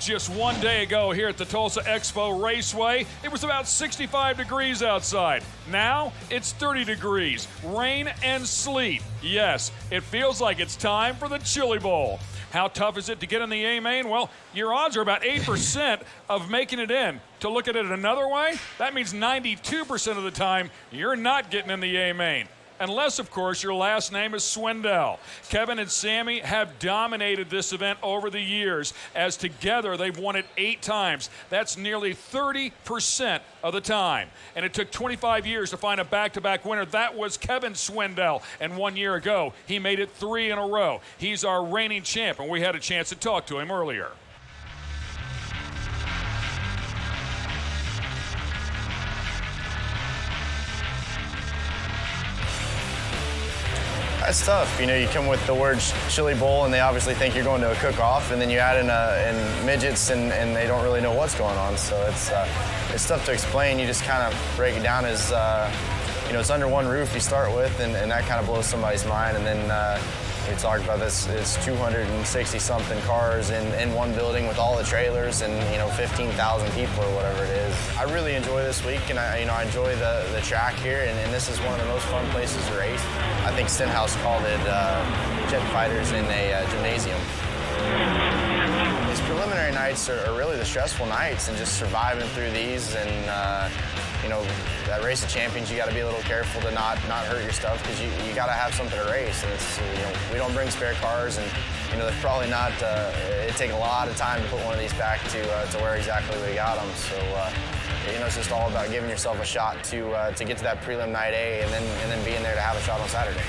Just one day ago here at the Tulsa Expo Raceway, it was about 65 degrees outside. Now it's 30 degrees, rain and sleet. Yes, it feels like it's time for the Chili Bowl. How tough is it to get in the A-Main? Well, your odds are about 8% of making it in. To look at it another way, that means 92% of the time you're not getting in the A-Main. Unless, of course, your last name is Swindell. Kevin and Sammy have dominated this event over the years, as together they've won it 8 times. That's nearly 30% of the time. And it took 25 years to find a back-to-back winner. That was Kevin Swindell, and 1 year ago, he made it 3 in a row. He's our reigning champ, and we had a chance to talk to him earlier. That's tough. You know, you come with the word Chili Bowl, and they obviously think you're going to a cook-off, and then you add in midgets, and they don't really know what's going on. So it's tough to explain. You just kind of break it down as, you know, it's under one roof you start with, and that kind of blows somebody's mind. And then we talked about this, it's 260-something cars in one building with all the trailers and, you know, 15,000 people or whatever it is. I really enjoy this week, and I enjoy the track here, and this is one of the most fun places to race. I think Stenhouse called it jet fighters in a gymnasium. These preliminary nights are really the stressful nights, and just surviving through these, and you know, that race of champions, you got to be a little careful to not hurt your stuff, because you got to have something to race. And it's, you know, we don't bring spare cars, and you know, they're probably not. It'd take a lot of time to put one of these back to where exactly we got them. So you know, it's just all about giving yourself a shot to get to that prelim night A, and then being there to have a shot on Saturday.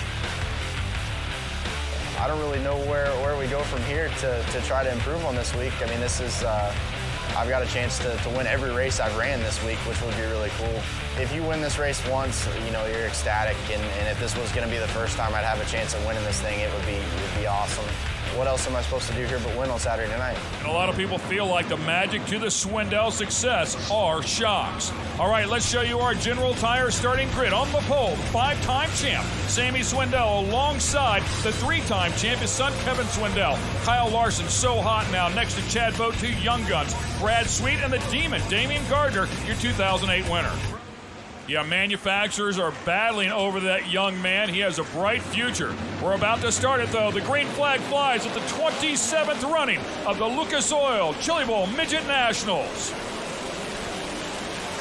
I don't really know where we go from here to try to improve on this week. I mean, this is. I've got a chance to win every race I've ran this week, which would be really cool. If you win this race once, you know, you're ecstatic, and if this was going to be the first time I'd have a chance at winning this thing, it would be awesome. What else am I supposed to do here but win on Saturday night? And a lot of people feel like the magic to the Swindell success are shocks. All right, let's show you our General Tire starting grid. On the pole, 5-time champ Sammy Swindell, alongside the 3-time champ, his son Kevin Swindell. Kyle Larson, so hot now, next to Chad Boat, 2 young guns. Brad Sweet and the Demon, Damian Gardner, your 2008 winner. Yeah, manufacturers are battling over that young man. He has a bright future. We're about to start it, though. The green flag flies at the 27th running of the Lucas Oil Chili Bowl Midget Nationals.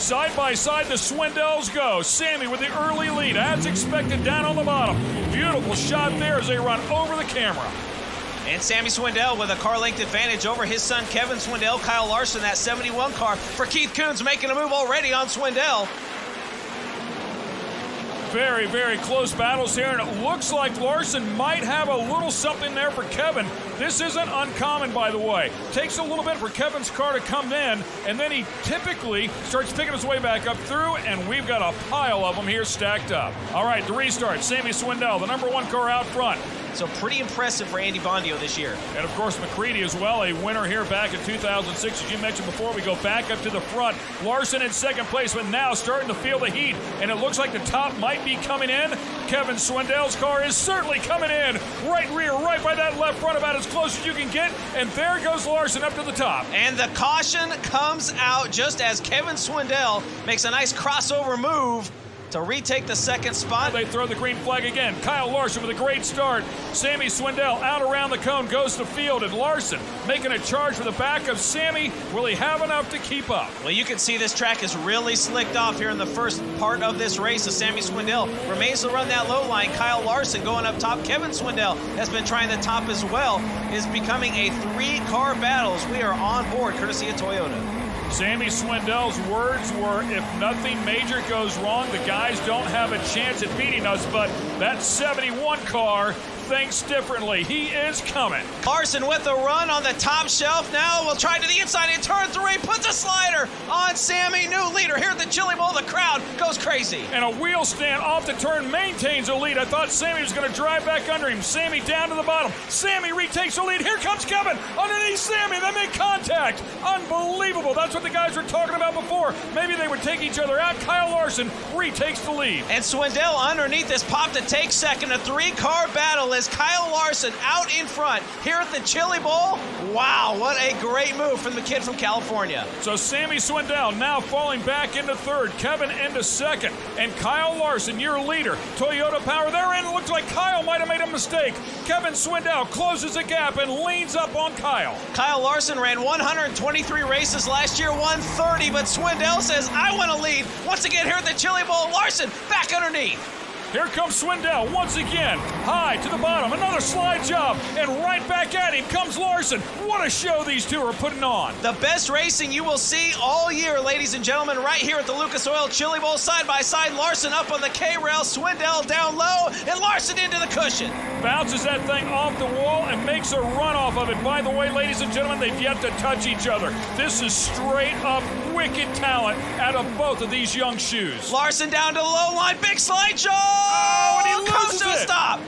Side by side, the Swindells go. Sammy with the early lead, as expected, down on the bottom. Beautiful shot there as they run over the camera. And Sammy Swindell with a car length advantage over his son Kevin Swindell. Kyle Larson, that 71 car for Keith Coons, making a move already on Swindell. Very, very close battles here, and it looks like Larson might have a little something there for Kevin. This isn't uncommon, by the way. Takes a little bit for Kevin's car to come in, and then he typically starts picking his way back up through, and we've got a pile of them here stacked up. All right, the restart. Sammy Swindell, the number 1 car out front. So pretty impressive for Andy Bondio this year. And, of course, McCready as well, a winner here back in 2006. As you mentioned before, we go back up to the front. Larson in second place, but now starting to feel the heat, and it looks like the top might be coming in. Kevin Swindell's car is certainly coming in. Right rear, right by that left front, about as close as you can get, and there goes Larson up to the top. And the caution comes out just as Kevin Swindell makes a nice crossover move to retake the second spot. They throw the green flag again. Kyle Larson with a great start. Sammy Swindell out around the cone, goes to field, and Larson making a charge for the back of Sammy. Will he have enough to keep up? Well, you can see this track is really slicked off here in the first part of this race as Sammy Swindell remains to run that low line. Kyle Larson going up top. Kevin Swindell has been trying the top as well. Is becoming a 3-car battle as we are on board courtesy of Toyota. Sammy Swindell's words were, if nothing major goes wrong, the guys don't have a chance at beating us, but that 71 car thinks differently. He is coming. Larson with the run on the top shelf. Now we'll try to the inside and turn 3. Puts a slider on Sammy. New leader here at the Chili Bowl. The crowd goes crazy. And a wheel stand off the turn maintains the lead. I thought Sammy was going to drive back under him. Sammy down to the bottom. Sammy retakes the lead. Here comes Kevin underneath Sammy. They make contact. Unbelievable. That's what the guys were talking about before. Maybe they would take each other out. Kyle Larson retakes the lead. And Swindell underneath this pop to take second. A 3-car battle is Kyle Larson out in front here at the Chili Bowl. Wow, what a great move from the kid from California. So Sammy Swindell now falling back into third, Kevin into second, and Kyle Larson, your leader. Toyota power there, and it looks like Kyle might have made a mistake. Kevin Swindell closes the gap and leans up on Kyle. Kyle Larson ran 123 races last year, won 30, but Swindell says, I want to lead. Once again here at the Chili Bowl, Larson back underneath. Here comes Swindell once again, high to the bottom, another slide job, and right back at him comes Larson. What a show these two are putting on. The best racing you will see all year, ladies and gentlemen, right here at the Lucas Oil Chili Bowl, side by side. Larson up on the K-rail, Swindell down low, and Larson into the cushion. Bounces that thing off the wall and makes a run off of it. By the way, ladies and gentlemen, they've yet to touch each other. This is straight up wicked talent out of both of these young shoes. Larson down to the low line, big slide job. Oh, and he comes loses to a it. stop.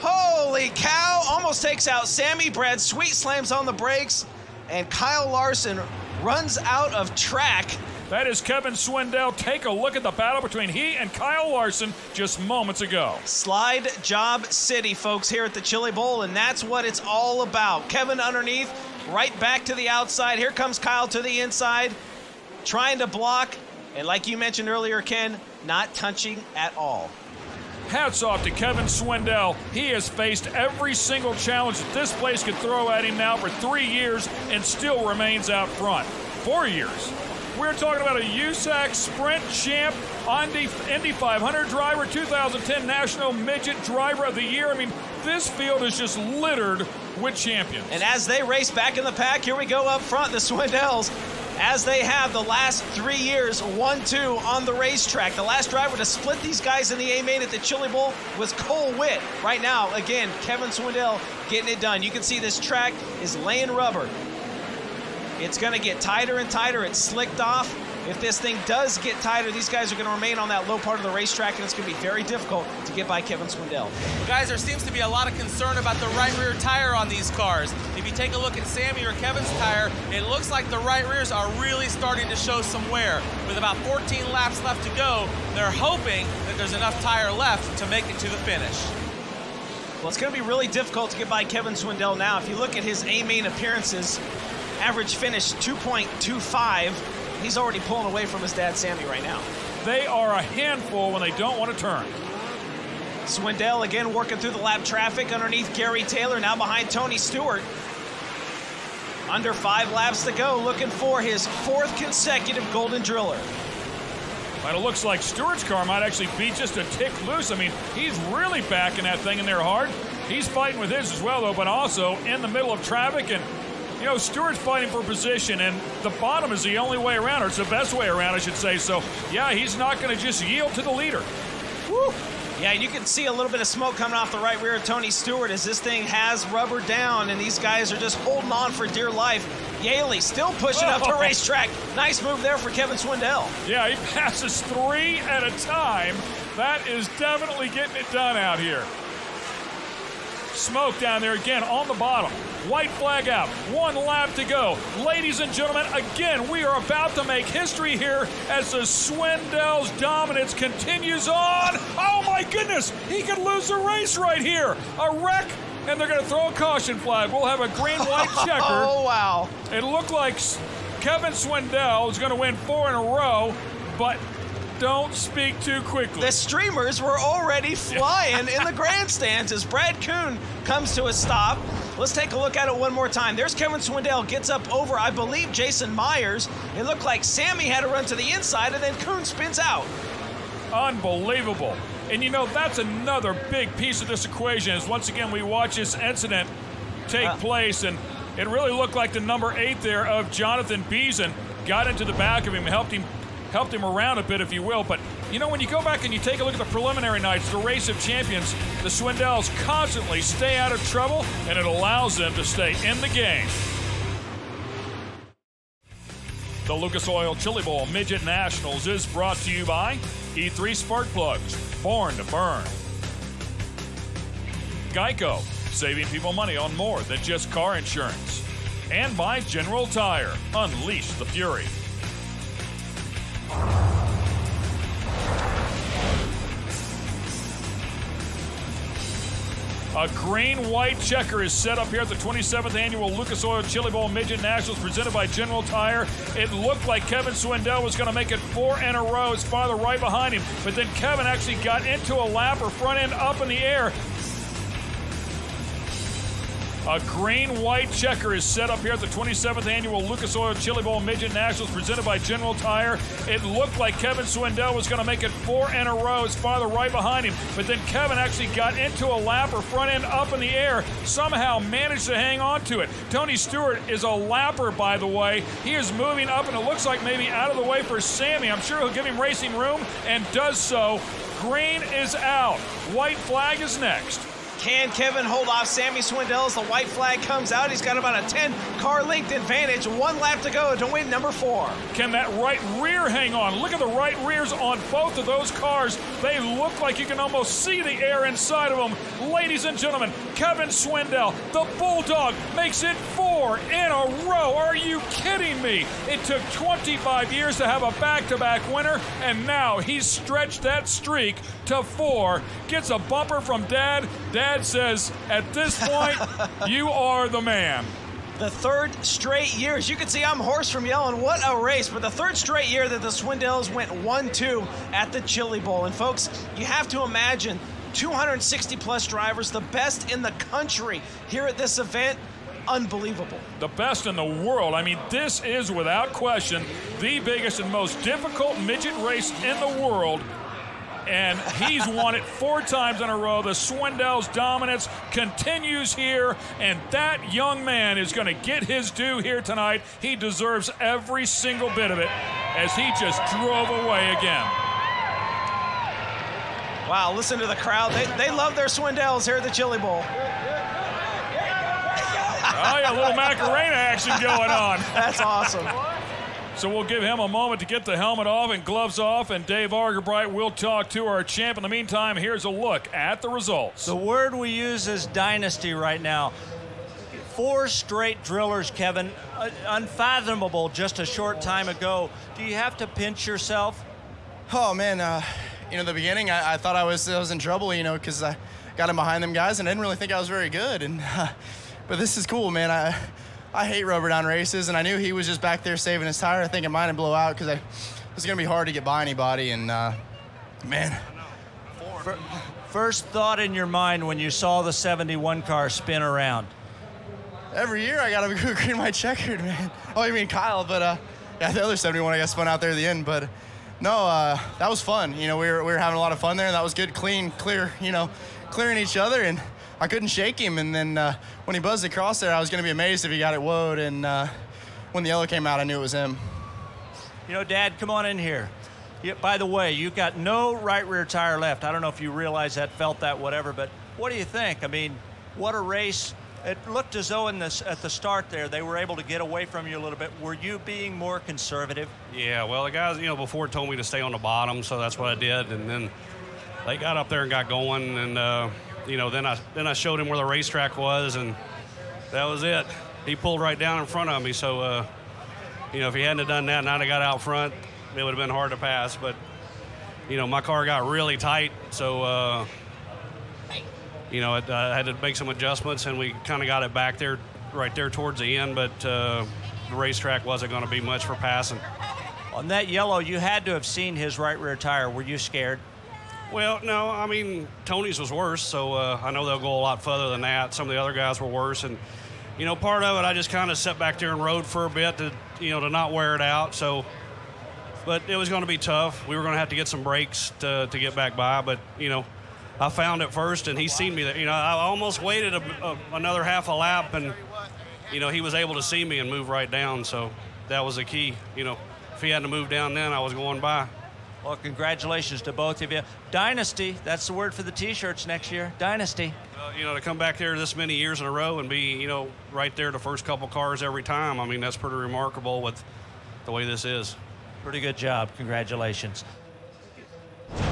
Holy cow, almost takes out Sammy. Brad Sweet slams on the brakes, and Kyle Larson runs out of track. That is Kevin Swindell. Take a look at the battle between he and Kyle Larson just moments ago. Slide job city, folks, here at the Chili Bowl, and that's what it's all about. Kevin underneath, right back to the outside. Here comes Kyle to the inside, trying to block, and like you mentioned earlier, Ken, not touching at all. Hats off to Kevin Swindell. He has faced every single challenge that this place could throw at him now for 3 years and still remains out front. 4 years. We're talking about a USAC Sprint champ, Indy 500 driver, 2010 National Midget Driver of the Year. I mean, this field is just littered with champions. And as they race back in the pack, here we go up front, the Swindells, as they have the last 3 years, 1-2 on the racetrack. The last driver to split these guys in the A-main at the Chili Bowl was Cole Witt. Right now, again, Kevin Swindell getting it done. You can see this track is laying rubber. It's going to get tighter and tighter. It's slicked off. If this thing does get tighter, these guys are going to remain on that low part of the racetrack, and it's going to be very difficult to get by Kevin Swindell. Guys, there seems to be a lot of concern about the right rear tire on these cars. If you take a look at Sammy or Kevin's tire, it looks like the right rears are really starting to show some wear. With about 14 laps left to go, they're hoping that there's enough tire left to make it to the finish. Well, it's going to be really difficult to get by Kevin Swindell now. If you look at his A-main appearances, average finish 2.25. He's already pulling away from his dad, Sammy, right now. They are a handful when they don't want to turn. Swindell again working through the lap traffic underneath Gary Taylor, now behind Tony Stewart. Under 5 laps to go, looking for his 4th consecutive Golden Driller. But it looks like Stewart's car might actually be just a tick loose. I mean, he's really backing that thing in there hard. He's fighting with his as well, though, but also in the middle of traffic. And you know, Stewart's fighting for position, and the bottom is the only way around, or it's the best way around, I should say. So, yeah, he's not going to just yield to the leader. Woo! Yeah, and you can see a little bit of smoke coming off the right rear of Tony Stewart as this thing has rubber down, and these guys are just holding on for dear life. Yaley still pushing up the racetrack. Nice move there for Kevin Swindell. Yeah, he passes 3 at a time. That is definitely getting it done out here. Smoke down there again on the bottom. White flag out. 1 lap to go. Ladies and gentlemen, again, we are about to make history here as the Swindell's dominance continues on. Oh, my goodness. He could lose the race right here. A wreck, and they're going to throw a caution flag. We'll have a green-white checker. Oh, wow. It looked like Kevin Swindell is going to win 4 in a row, but don't speak too quickly. The streamers were already flying in the grandstands as Brad Kuhn comes to a stop. Let's take a look at it one more time. There's Kevin Swindell, gets up over, I believe, Jason Myers. It looked like Sammy had to run to the inside, and then Kuhn spins out. Unbelievable. And you know, that's another big piece of this equation is once again we watch this incident take place, and it really looked like the number 8 there of Jonathan Beeson got into the back of him, helped him around a bit, if you will. But, you know, when you go back and you take a look at the preliminary nights, the race of champions, the Swindells constantly stay out of trouble, and it allows them to stay in the game. The Lucas Oil Chili Bowl Midget Nationals is brought to you by E3 Spark Plugs, born to burn. Geico, saving people money on more than just car insurance. And by General Tire, unleash the fury. A green-white checker is set up here at the 27th Annual Lucas Oil Chili Bowl Midget Nationals presented by General Tire. It looked like Kevin Swindell was going to make it 4 in a row. His father right behind him. But then Kevin actually got into a lap or front end up in the air. A green-white checker is set up here at the 27th Annual Lucas Oil Chili Bowl Midget Nationals presented by General Tire. It looked like Kevin Swindell was going to make it 4 in a row. His father right behind him. But then Kevin actually got into a lap or front end up in the air. Somehow managed to hang on to it. Tony Stewart is a lapper, by the way. He is moving up, and it looks like maybe out of the way for Sammy. I'm sure he'll give him racing room, and does so. Green is out. White flag is next. Can Kevin hold off Sammy Swindell as the white flag comes out? He's got about a 10-car length advantage. 1 lap to go to win number 4. Can that right rear hang on? Look at the right rears on both of those cars. They look like you can almost see the air inside of them. Ladies and gentlemen, Kevin Swindell, the Bulldog, makes it 4 in a row. Are you kidding me? It took 25 years to have a back-to-back winner, and now he's stretched that streak to 4. Gets a bumper from Dad. Dad says, at this point, you are the man. The 3rd straight year. As you can see, I'm hoarse from yelling. What a race. But the 3rd straight year that the Swindells went 1-2 at the Chili Bowl. And folks, you have to imagine 260-plus drivers, the best in the country here at this event. Unbelievable. The best in the world. I mean, this is, without question, the biggest and most difficult midget race in the world. And he's won it 4 times in a row. The Swindell's dominance continues here, and that young man is going to get his due here tonight. He deserves every single bit of it as he just drove away again. Wow, listen to the crowd. They love their Swindells here at the Chili Bowl. Oh, yeah, a little Macarena action going on. That's awesome. So we'll give him a moment to get the helmet off and gloves off, and Dave Argerbright will talk to our champ. In the meantime, here's a look at the results. The word we use is dynasty right now. 4 straight drillers, Kevin. Unfathomable just a short time ago. Do you have to pinch yourself? Oh, man, the beginning, I thought I was in trouble, because I got in behind them guys and I didn't really think I was very good. And but this is cool, man. I hate rubber down races, and I knew he was just back there saving his tire, thinking mine would blow out because it was going to be hard to get by anybody. And, man. First thought in your mind when you saw the 71 car spin around? Every year I got to go green my checkered, man. Oh, you mean Kyle, but yeah, the other 71 I got spun out there at the end. But no, that was fun. We were having a lot of fun there, and that was good, clean, clear, clearing each other. And I couldn't shake him, and then when he buzzed across there, I was going to be amazed if he got it woed, and when the yellow came out, I knew it was him. Dad, come on in here. By the way, you've got no right rear tire left. I don't know if you realize that, felt that, whatever, but what do you think? I mean, what a race. It looked as though at the start there, they were able to get away from you a little bit. Were you being more conservative? Yeah, well, the guys, before told me to stay on the bottom, so that's what I did, and then they got up there and got going, and then I showed him where the racetrack was, and that was it. He pulled right down in front of me. So, if he hadn't have done that and I'd have got out front, it would have been hard to pass. But, my car got really tight, so, I had to make some adjustments, and we kind of got it back there, right there towards the end. But the racetrack wasn't going to be much for passing. On that yellow, you had to have seen his right rear tire. Were you scared? Well, no, I mean, Tony's was worse, so I know they'll go a lot further than that. Some of the other guys were worse, and, part of it, I just kind of sat back there and rode for a bit to not wear it out. So, but it was going to be tough. We were going to have to get some breaks to get back by, but, I found it first, and he seen me. I almost waited another half a lap, and, he was able to see me and move right down, so that was the key. If he hadn't moved down then, I was going by. Well, congratulations to both of you. Dynasty, that's the word for the T-shirts next year. Dynasty. To come back there this many years in a row and be, right there the first couple cars every time, I mean, that's pretty remarkable with the way this is. Pretty good job. Congratulations.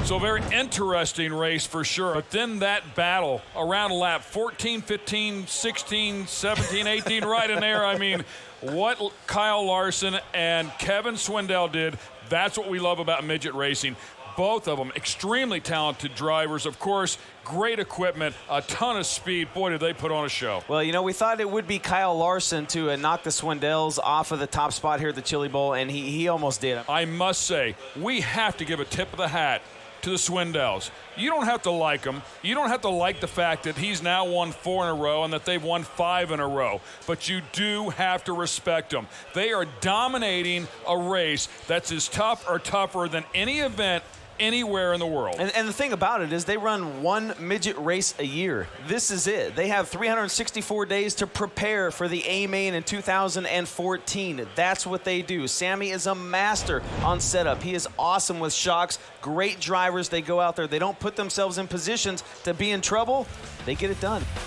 So a very interesting race for sure. But then that battle around lap 14, 15, 16, 17, 18, right in there. I mean, what Kyle Larson and Kevin Swindell did, that's what we love about midget racing. Both of them extremely talented drivers. Of course, great equipment, a ton of speed. Boy, did they put on a show. Well, you know, we thought it would be Kyle Larson to knock the Swindells off of the top spot here at the Chili Bowl, and he almost did. I must say, we have to give a tip of the hat to the Swindells. You don't have to like them. You don't have to like the fact that he's now won 4 in a row and that they've won 5 in a row. But you do have to respect them. They are dominating a race that's as tough or tougher than any event anywhere in the world. And the thing about it is they run one midget race a year. This is it. They have 364 days to prepare for the A-Main in 2014. That's what they do. Sammy is a master on setup. He is awesome with shocks. Great drivers. They go out there. They don't put themselves in positions to be in trouble. They get it done.